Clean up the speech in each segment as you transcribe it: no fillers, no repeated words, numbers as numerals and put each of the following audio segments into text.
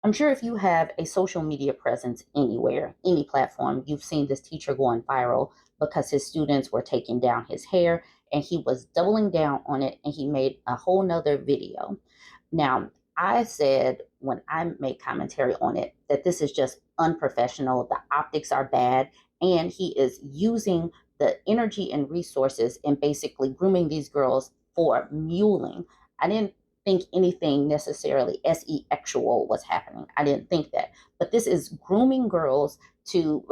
I'm sure if you have a social media presence anywhere, any platform, you've seen this teacher going viral because his students were taking down his hair and he was doubling down on it and he made a whole nother video. Now, I said when I made commentary on it that this is just unprofessional, the optics are bad, and he is using the energy and resources and basically grooming these girls for muling. I didn't think anything necessarily sexual was happening. I didn't think that. But this is grooming girls to,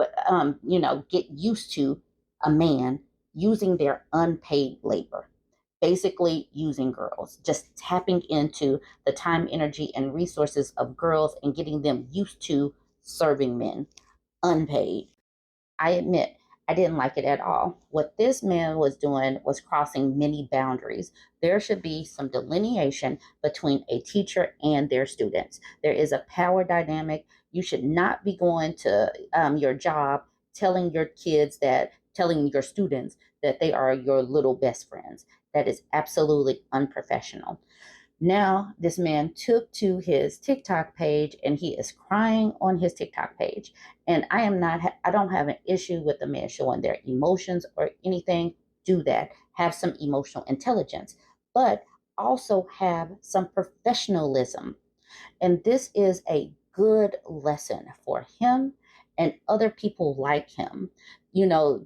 get used to a man using their unpaid labor, basically using girls, just tapping into the time, energy, and resources of girls and getting them used to serving men unpaid. I admit I didn't like it at all. What this man was doing was crossing many boundaries. There should be some delineation between a teacher and their students. There is a power dynamic. You should not be going to your job telling your students that they are your little best friends. That is absolutely unprofessional. Now, this man took to his TikTok page and he is crying on his TikTok page. And I don't have an issue with the man showing their emotions or anything. Do that. Have some emotional intelligence, but also have some professionalism. And this is a good lesson for him and other people like him,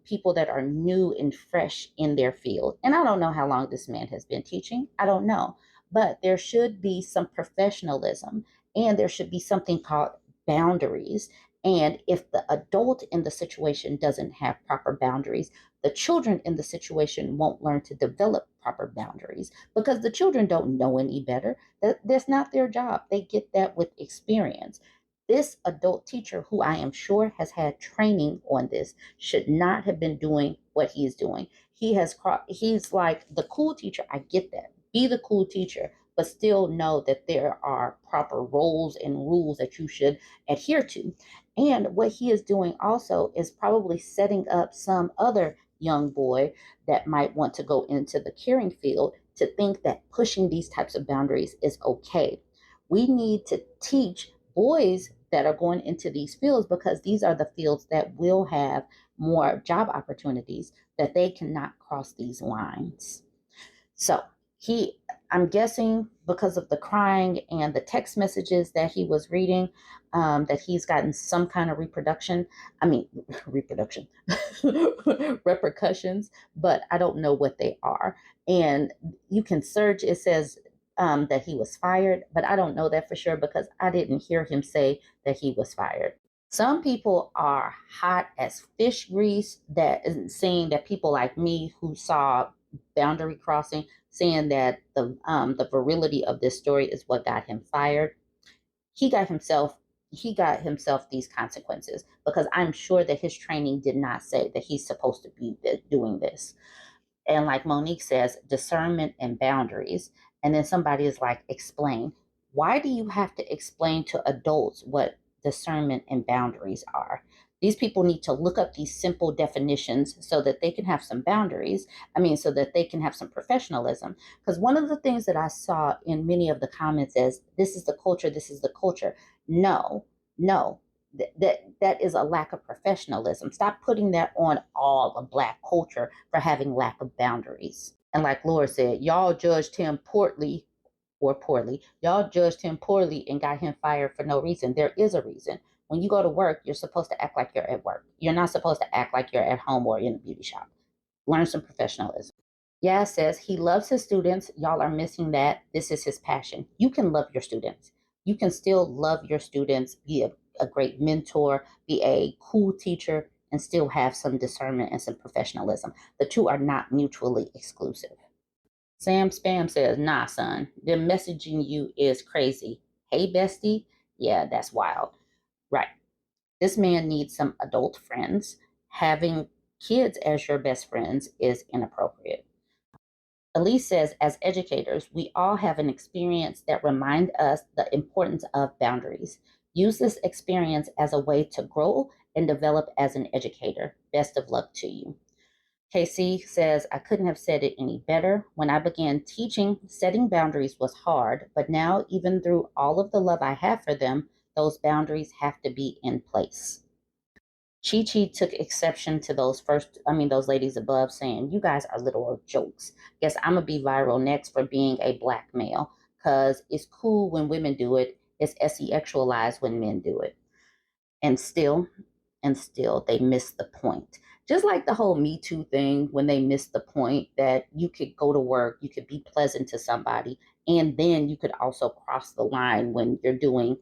people that are new and fresh in their field. And I don't know how long this man has been teaching. I don't know. But there should be some professionalism and there should be something called boundaries. And if the adult in the situation doesn't have proper boundaries, the children in the situation won't learn to develop proper boundaries because the children don't know any better. That's not their job. They get that with experience. This adult teacher, who I am sure has had training on this, should not have been doing what he is doing. He's like the cool teacher. I get that. Be the cool teacher, but still know that there are proper roles and rules that you should adhere to. And what he is doing also is probably setting up some other young boy that might want to go into the caring field to think that pushing these types of boundaries is okay. We need to teach boys that are going into these fields because these are the fields that will have more job opportunities that they cannot cross these lines. So he, I'm guessing because of the crying and the text messages that he was reading, that he's gotten some kind of reproduction. I mean, reproduction, repercussions, but I don't know what they are. And you can search, it says that he was fired, but I don't know that for sure because I didn't hear him say that he was fired. Some people are hot as fish grease that isn't saying that people like me who saw boundary crossing, saying that the virility of this story is what got him fired. He got himself he got himself these consequences because I'm sure that his training did not say that he's supposed to be doing this. And like Monique says, discernment and boundaries. And then somebody is like, explain. Why do you have to explain to adults what discernment and boundaries are? These people need to look up these simple definitions so that they can have some boundaries. So that they can have some professionalism. Because one of the things that I saw in many of the comments is, this is the culture, this is the culture. No, no, that is a lack of professionalism. Stop putting that on all of Black culture for having lack of boundaries. And like Laura said, y'all judged him poorly or poorly. Y'all judged him poorly and got him fired for no reason. There is a reason. When you go to work, you're supposed to act like you're at work. You're not supposed to act like you're at home or in a beauty shop. Learn some professionalism. Yeah, it says he loves his students. Y'all are missing that. This is his passion. You can love your students. You can still love your students, be a great mentor, be a cool teacher, and still have some discernment and some professionalism. The two are not mutually exclusive. Sam Spam says, nah, son, them messaging you is crazy. Hey, bestie. Yeah, that's wild. Right. This man needs some adult friends. Having kids as your best friends is inappropriate. Elise says, as educators, we all have an experience that remind us the importance of boundaries. Use this experience as a way to grow and develop as an educator. Best of luck to you. KC says, I couldn't have said it any better. When I began teaching, setting boundaries was hard, but now, even through all of the love I have for them, those boundaries have to be in place. Chi Chi took exception to those ladies above saying, you guys are little jokes. Guess I'm going to be viral next for being a black male because it's cool when women do it. It's sexualized when men do it. And still they missed the point. Just like the whole Me Too thing, when they missed the point that you could go to work, you could be pleasant to somebody, and then you could also cross the line when you're doing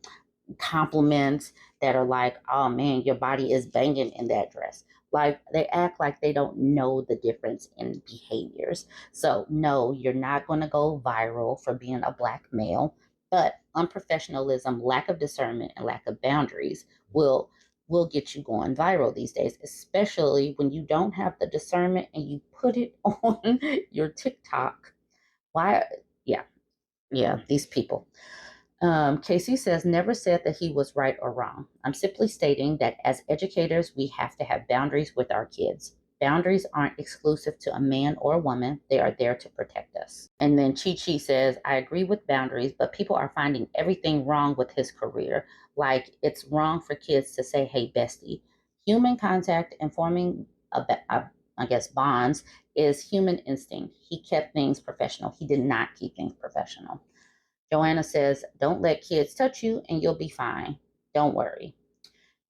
compliments that are like, oh man, your body is banging in that dress. Like they act like they don't know the difference in behaviors. So, no, you're not going to go viral for being a black male, but unprofessionalism, lack of discernment, and lack of boundaries will get you going viral these days, especially when you don't have the discernment and you put it on your TikTok. Why? Yeah, yeah, these people. Casey says, never said that he was right or wrong. I'm simply stating that as educators, we have to have boundaries with our kids. Boundaries aren't exclusive to a man or a woman, they are there to protect us. And then Chi Chi says, I agree with boundaries, but people are finding everything wrong with his career. Like it's wrong for kids to say, hey, bestie. Human contact and forming, I guess, bonds is human instinct. He kept things professional. He did not keep things professional. Joanna says, don't let kids touch you and you'll be fine. Don't worry.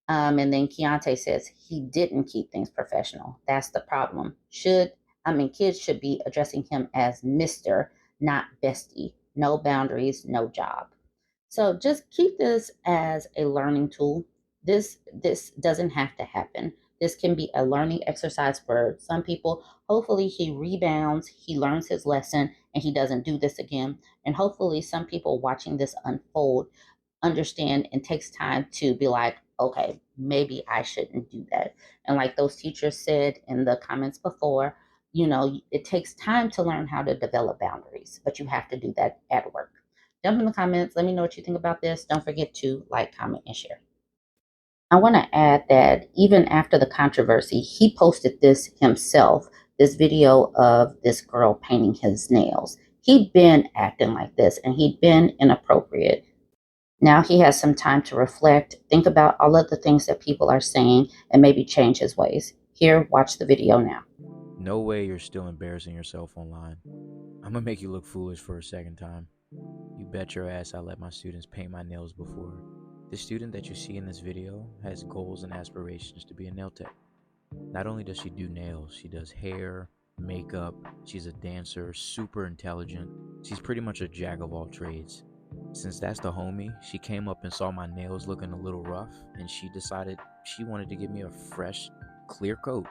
And then Keontae says, he didn't keep things professional. That's the problem. Kids should be addressing him as Mr., not bestie. No boundaries, no job. So just keep this as a learning tool. This doesn't have to happen. This can be a learning exercise for some people. Hopefully he rebounds, he learns his lesson, and he doesn't do this again. And hopefully some people watching this unfold understand and takes time to be like, okay, maybe I shouldn't do that. And like those teachers said in the comments before, it takes time to learn how to develop boundaries, but you have to do that at work. Jump in the comments. Let me know what you think about this. Don't forget to like, comment, and share. I want to add that even after the controversy, he posted this himself, this video of this girl painting his nails. He'd been acting like this and he'd been inappropriate. Now he has some time to reflect, think about all of the things that people are saying, and maybe change his ways. Here, watch the video now. No way you're still embarrassing yourself online. I'm gonna make you look foolish for a second time. You bet your ass I let my students paint my nails before. The student that you see in this video has goals and aspirations to be a nail tech. Not only does she do nails, she does hair, makeup, she's a dancer, super intelligent. She's pretty much a jack of all trades. Since that's the homie, she came up and saw my nails looking a little rough, and she decided she wanted to give me a fresh, clear coat.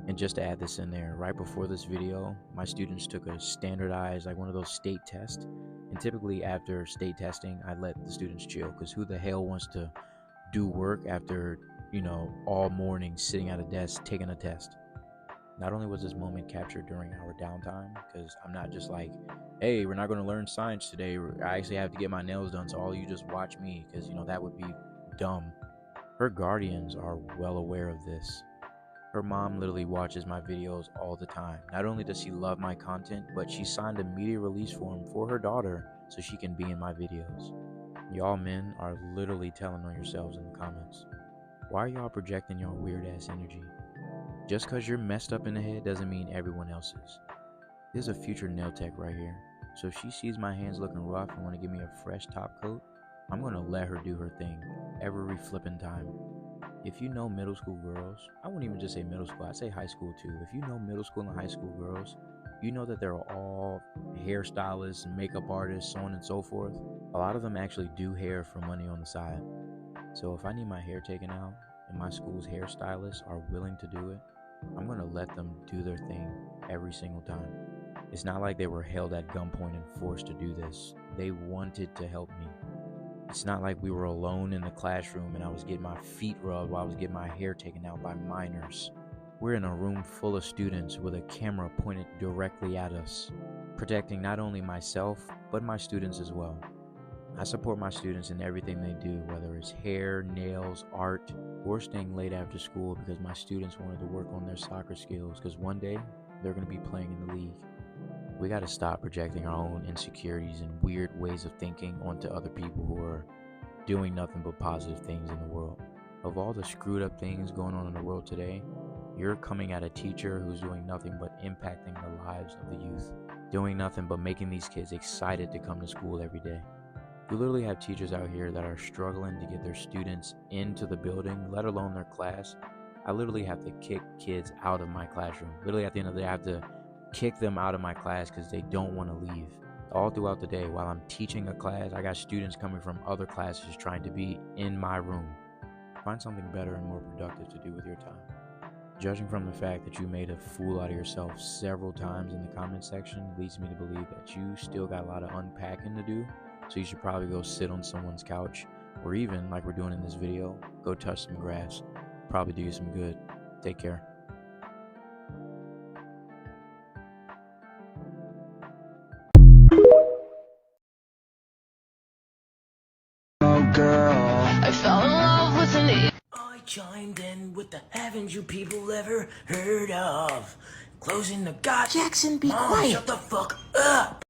And just to add this in there, right before this video, my students took a standardized, like one of those state tests. And typically after state testing, I let the students chill, because who the hell wants to do work after, all morning sitting at a desk taking a test? Not only was this moment captured during our downtime, because I'm not just like, hey, we're not going to learn science today. I actually have to get my nails done, so all you just watch me, because, that would be dumb. Her guardians are well aware of this. Her mom literally watches my videos all the time. Not only does she love my content, but she signed a media release form for her daughter so she can be in my videos. Y'all men are literally telling on yourselves in the comments. Why are y'all projecting your weird ass energy? Just cause you're messed up in the head doesn't mean everyone else is. There's a future nail tech right here. So if she sees my hands looking rough and want to give me a fresh top coat, I'm going to let her do her thing every flipping time. If you know middle school girls, I wouldn't even just say middle school, I'd say high school too. If you know middle school and high school girls, you know that they're all hairstylists, makeup artists, so on and so forth. A lot of them actually do hair for money on the side. So if I need my hair taken out and my school's hairstylists are willing to do it, I'm going to let them do their thing every single time. It's not like they were held at gunpoint and forced to do this. They wanted to help me. It's not like we were alone in the classroom and I was getting my feet rubbed while I was getting my hair taken out by minors. We're in a room full of students with a camera pointed directly at us, protecting not only myself, but my students as well. I support my students in everything they do, whether it's hair, nails, art, or staying late after school because my students wanted to work on their soccer skills because one day they're going to be playing in the league. We got to stop projecting our own insecurities and weird ways of thinking onto other people who are doing nothing but positive things in the world. Of all the screwed up things going on in the world today, you're coming at a teacher who's doing nothing but impacting the lives of the youth, doing nothing but making these kids excited to come to school every day. You literally have teachers out here that are struggling to get their students into the building, let alone their class. I literally have to kick kids out of my classroom. Literally at the end of the day, I have to kick them out of my class because they don't want to leave. All throughout the day, while I'm teaching a class, I got students coming from other classes trying to be in my room. Find something better and more productive to do with your time. Judging from the fact that you made a fool out of yourself several times in the comment section leads me to believe that you still got a lot of unpacking to do, so you should probably go sit on someone's couch, or even, like we're doing in this video, go touch some grass. Probably do you some good. Take care. Oh girl, I fell in love with an I chimed in with the haven't you people ever heard of? Closing the Jackson, be quiet. Shut the fuck up.